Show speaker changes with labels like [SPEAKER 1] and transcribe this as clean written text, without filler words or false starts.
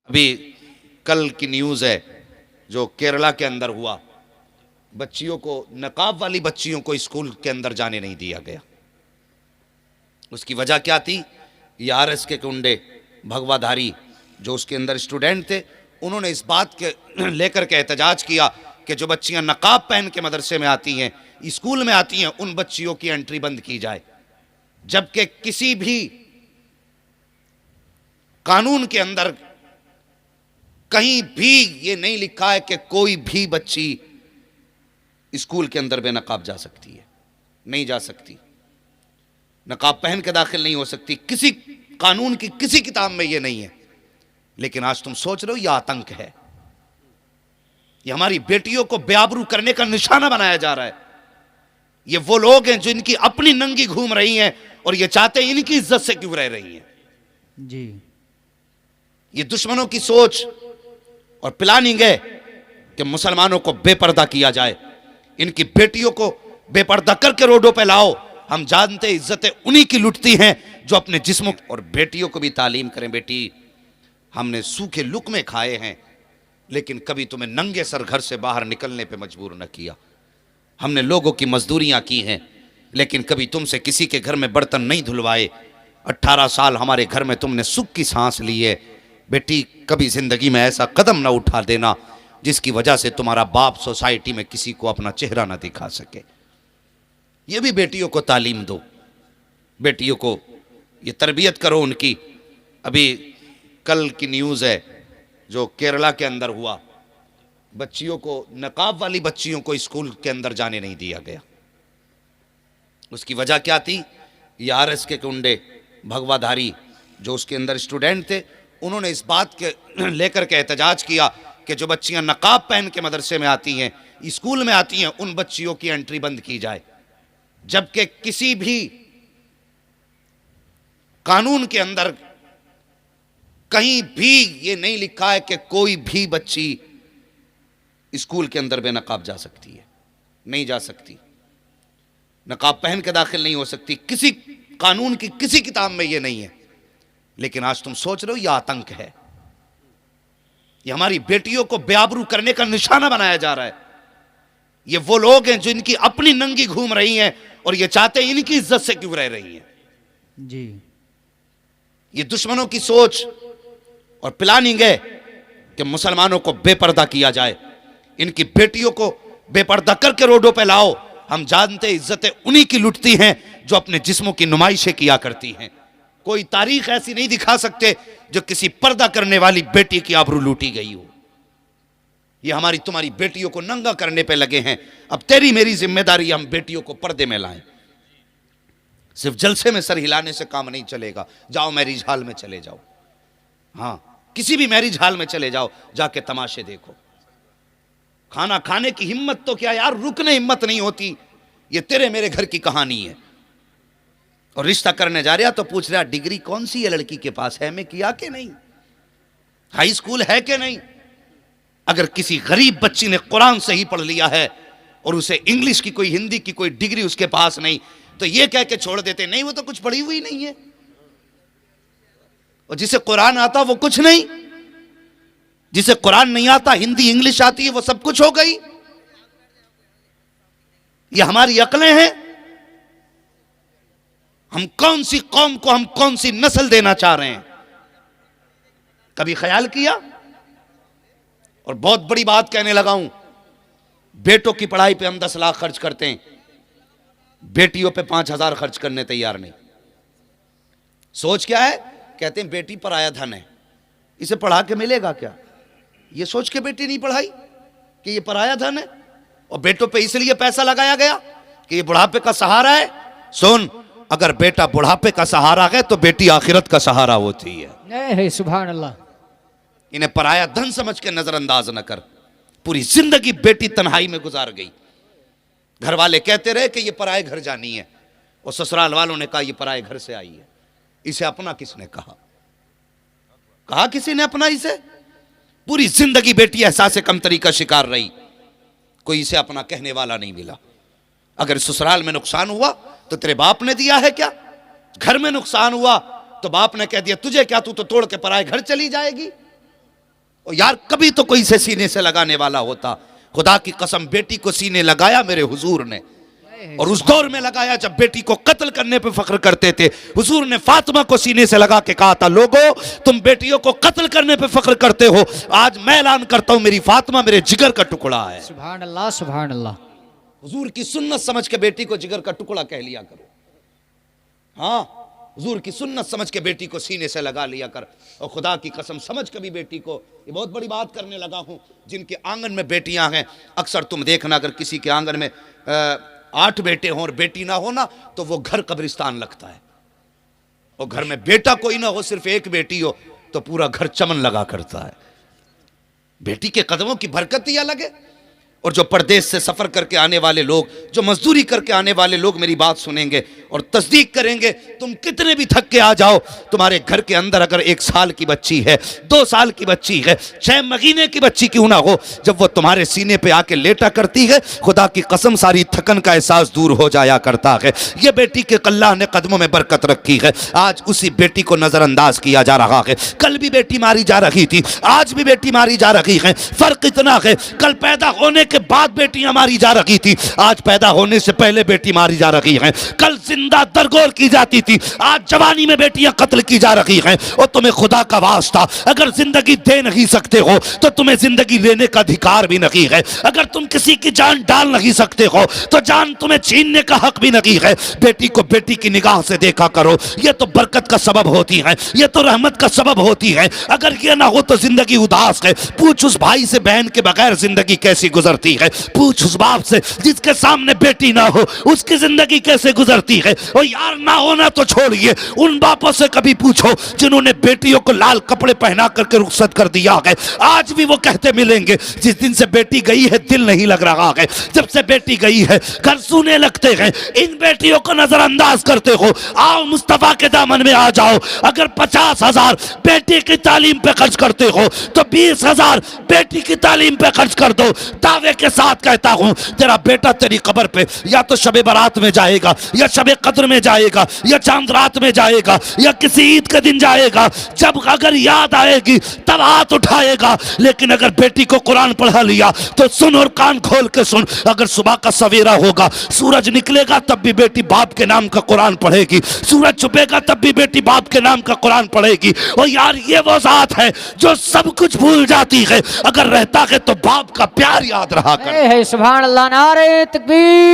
[SPEAKER 1] अभी कल की न्यूज़ है जो केरला के अंदर हुआ, बच्चियों को, नकाब वाली बच्चियों को स्कूल के अंदर जाने नहीं दिया गया। उसकी वजह क्या थी? ये आरएस के गुंडे भगवाधारी जो उसके अंदर स्टूडेंट थे, उन्होंने इस बात के लेकर के एहतजाज किया कि जो बच्चियां नकाब पहन के मदरसे में आती हैं, स्कूल में आती हैं, उन बच्चियों की एंट्री बंद की जाए। जबकि किसी भी कानून के अंदर कहीं भी ये नहीं लिखा है कि कोई भी बच्ची स्कूल के अंदर बेनकाब जा सकती है, नहीं जा सकती, नकाब पहन के दाखिल नहीं हो सकती। किसी कानून की किसी किताब में ये नहीं है। लेकिन आज तुम सोच रहे हो ये आतंक है, ये हमारी बेटियों को बेआबरू करने का निशाना बनाया जा रहा है। ये वो लोग हैं जो इनकी अपनी नंगी घूम रही हैं और ये चाहते हैं इनकी इज्जत से क्यों रह रही हैं
[SPEAKER 2] जी।
[SPEAKER 1] ये दुश्मनों की सोच और प्लानिंग है कि मुसलमानों को बेपर्दा किया जाए, इनकी बेटियों को बेपर्दा करके रोडों पे लाओ। हम जानते इज्जतें उन्हीं की लुटती हैं जो अपने जिस्मों और बेटियों को भी तालीम करें। बेटी, हमने सूखे लुकमे खाए हैं, लेकिन कभी तुम्हें नंगे सर घर से बाहर निकलने पे मजबूर न किया। हमने लोगों की मजदूरियां की हैं, लेकिन कभी तुमसे किसी के घर में बर्तन नहीं धुलवाए। 18 साल हमारे घर में तुमने सुख की सांस ली है। बेटी, कभी जिंदगी में ऐसा कदम ना उठा देना जिसकी वजह से तुम्हारा बाप सोसाइटी में किसी को अपना चेहरा ना दिखा सके। ये भी बेटियों को तालीम दो, बेटियों को ये तरबियत करो उनकी। अभी कल की न्यूज़ है जो केरला के अंदर हुआ, बच्चियों को, नकाब वाली बच्चियों को स्कूल के अंदर जाने नहीं दिया गया। उसकी वजह क्या थी? ये आरएस के गुंडे भगवाधारी जो उसके अंदर स्टूडेंट थे, उन्होंने इस बात के लेकर के एहतजाज किया कि जो बच्चियां नकाब पहन के मदरसे में आती हैं, स्कूल में आती हैं, उन बच्चियों की एंट्री बंद की जाए। जबकि किसी भी कानून के अंदर कहीं भी ये नहीं लिखा है कि कोई भी बच्ची स्कूल के अंदर बेनकाब जा सकती है, नहीं जा सकती, नकाब पहन के दाखिल नहीं हो सकती। किसी कानून की किसी किताब में ये नहीं है। लेकिन आज तुम सोच रहे हो ये आतंक है, ये हमारी बेटियों को बेआबरू करने का निशाना बनाया जा रहा है। ये वो लोग हैं जो इनकी अपनी नंगी घूम रही हैं और ये चाहते हैं इनकी इज्जत से क्यों रह रही हैं
[SPEAKER 2] जी।
[SPEAKER 1] ये दुश्मनों की सोच और प्लानिंग है कि मुसलमानों को बेपर्दा किया जाए, इनकी बेटियों को बेपर्दा करके रोडों पे लाओ। हम जानते इज्जतें उन्हीं की लुटती हैं जो अपने जिस्मों की नुमाइशें किया करती हैं। कोई तारीख ऐसी नहीं दिखा सकते जो किसी पर्दा करने वाली बेटी की आबरू लूटी गई हो। ये हमारी तुम्हारी बेटियों को नंगा करने पे लगे हैं। अब तेरी मेरी जिम्मेदारी, हम बेटियों को पर्दे में लाएं। सिर्फ जलसे में सर हिलाने से काम नहीं चलेगा। जाओ मैरिज हॉल में चले जाओ, हाँ, किसी भी मैरिज हॉल में चले जाओ, जाके तमाशे देखो। खाना खाने की हिम्मत तो क्या यार, रुकने हिम्मत नहीं होती। ये तेरे मेरे घर की कहानी है। और रिश्ता करने जा रहा तो पूछ रहा डिग्री कौन सी है लड़की के पास, है में किया कि नहीं, हाई स्कूल है कि नहीं। अगर किसी गरीब बच्ची ने कुरान से ही पढ़ लिया है और उसे इंग्लिश की कोई, हिंदी की कोई डिग्री उसके पास नहीं, तो ये कह के छोड़ देते नहीं वो तो कुछ पढ़ी हुई नहीं है। और जिसे कुरान आता वो कुछ नहीं, जिसे कुरान नहीं आता, हिंदी इंग्लिश आती है, वो सब कुछ हो गई। ये हमारी अकलें हैं। हम कौन सी कौम को, हम कौन सी नस्ल देना चाह रहे हैं, कभी ख्याल किया? और बहुत बड़ी बात कहने लगा हूं, बेटों की पढ़ाई पे हम 10 लाख खर्च करते हैं, बेटियों पे 5,000 खर्च करने तैयार नहीं। सोच क्या है? कहते हैं बेटी पराया धन है, इसे पढ़ा के मिलेगा क्या? ये सोच के बेटी नहीं पढ़ाई कि ये पराया धन है। और बेटों पे इसलिए पैसा लगाया गया कि ये बुढ़ापे का सहारा है। सुन, अगर बेटा बुढ़ापे का सहारा है तो बेटी आखिरत का सहारा होती है।
[SPEAKER 2] सुभान अल्लाह।
[SPEAKER 1] इन्हें पराया धन समझ के नजरअंदाज न कर। पूरी जिंदगी बेटी तन्हाई में गुजार गई। घर वाले कहते रहे कि ये पराए घर जानी है, और ससुराल वालों ने कहा ये पराए घर से आई है। इसे अपना किसने कहा? कहा किसी ने अपना इसे? पूरी जिंदगी बेटी एहसास कमतरी का शिकार रही, कोई इसे अपना कहने वाला नहीं मिला। अगर ससुराल में नुकसान हुआ तो तेरे बाप ने दिया है क्या? घर में नुकसान हुआ तो बाप ने कह दिया तुझे क्या, तू तो तोड़ के पराए घर चली जाएगी। और यार कभी तो कोई से सीने से लगाने वाला होता। खुदा की कसम बेटी को सीने लगाया मेरे हुजूर ने, और उस दौर में लगाया जब बेटी को कत्ल करने पे फख्र करते थे। हुजूर ने फातिमा को सीने से लगा के कहा था, लोगो तुम बेटियों को कत्ल करने पे फख्र करते हो, आज मैं ऐलान करता हूं मेरी फातिमा मेरे जिगर का टुकड़ा है।
[SPEAKER 2] सुभान अल्लाह, सुभान अल्लाह।
[SPEAKER 1] हुजूर की सुन्नत समझ के बेटी को जिगर का टुकड़ा कह लिया करो। हाँ, हुजूर की सुन्नत समझ के बेटी को सीने से लगा लिया कर। और खुदा की कसम समझ के भी बेटी को, ये बहुत बड़ी बात करने लगा हूं, जिनके आंगन में बेटियां हैं, अक्सर तुम देखना अगर किसी के आंगन में 8 बेटे हों और बेटी ना हो ना, तो वो घर कब्रिस्तान लगता है। और घर में बेटा कोई ना हो, सिर्फ एक बेटी हो, तो पूरा घर चमन लगा करता है। बेटी के कदमों की बरकत ही अलग है। और जो परदेश से सफर करके आने वाले लोग, जो मजदूरी करके आने वाले लोग मेरी बात सुनेंगे और तस्दीक करेंगे, तुम कितने भी थक के आ जाओ, तुम्हारे घर के अंदर अगर 1 साल की बच्ची है, 2 साल की बच्ची है, 6 महीने की बच्ची क्यों ना हो, जब वो तुम्हारे सीने पे आके लेटा करती है, खुदा की कसम सारी थकन का एहसास दूर हो जाया करता है। ये बेटी के अल्लाह ने कदमों में बरकत रखी है, आज उसी बेटी को नजरअंदाज किया जा रहा है। कल भी बेटी मारी जा रही थी, आज भी बेटी मारी जा रही है। फर्क इतना है, कल पैदा होने के बाद बेटियां मारी जा रही थी, आज पैदा होने से पहले बेटी मारी जा रही हैं। कल जिंदा दरगोर की जाती थी, आज जवानी में बेटियां कत्ल की जा रही हैं। और तुम्हें खुदा का वास्ता, अगर जिंदगी दे नहीं सकते हो तो तुम्हें जिंदगी लेने का अधिकार भी नहीं है। अगर तुम किसी की जान डाल नहीं सकते हो तो जान तुम्हें छीनने का हक भी नहीं है। बेटी को बेटी की निगाह से देखा करो, यह तो बरकत का सबब होती है, यह तो रहमत का सबब होती है। अगर यह ना हो तो जिंदगी उदास है। पूछ उस भाई से बहन के बगैर जिंदगी कैसी गुजरती है, पूछ उस बाप से जिसके सामने बेटी ना हो उसकी जिंदगी कैसे गुजरती है। और यार ना होना तो छोड़िए, उन बापों से कभी पूछो जिन्होंने बेटियों को लाल कपड़े पहना करके रुखसत कर दिया है, आज भी वो कहते मिलेंगे जिस दिन से बेटी गई है दिल नहीं लग रहा है। जब से बेटी गई है घर सूने लगते हैं। इन बेटियों को नजरअंदाज करते हो, आओ मुस्तफा के दामन में आ जाओ। अगर 50,000 बेटी की तालीम पे खर्च करते हो तो 20,000 बेटी की तालीम पे खर्च कर दो। दावे के साथ कहता हूं तेरा बेटा तेरी कब्र पे या तो शबे बारात में जाएगा, या शबे कद्र में जाएगा, या चांद रात में जाएगा, या किसी ईद के दिन जाएगा। जब अगर याद आएगी तब हाथ उठाएगा। लेकिन अगर बेटी को कुरान पढ़ा लिया तो सुन और कान खोल के सुन, अगर सुबह का सवेरा होगा, सूरज निकलेगा तब भी बेटी बाप के नाम का कुरान पढ़ेगी, सूरज छुपेगा तब भी बेटी बाप के नाम का कुरान पढ़ेगी। और यार ये वो जात है जो सब कुछ भूल जाती है, अगर रहता है तो बाप का प्यार याद रहा कर।
[SPEAKER 2] सुभान अल्लाह, नारे तकबीर।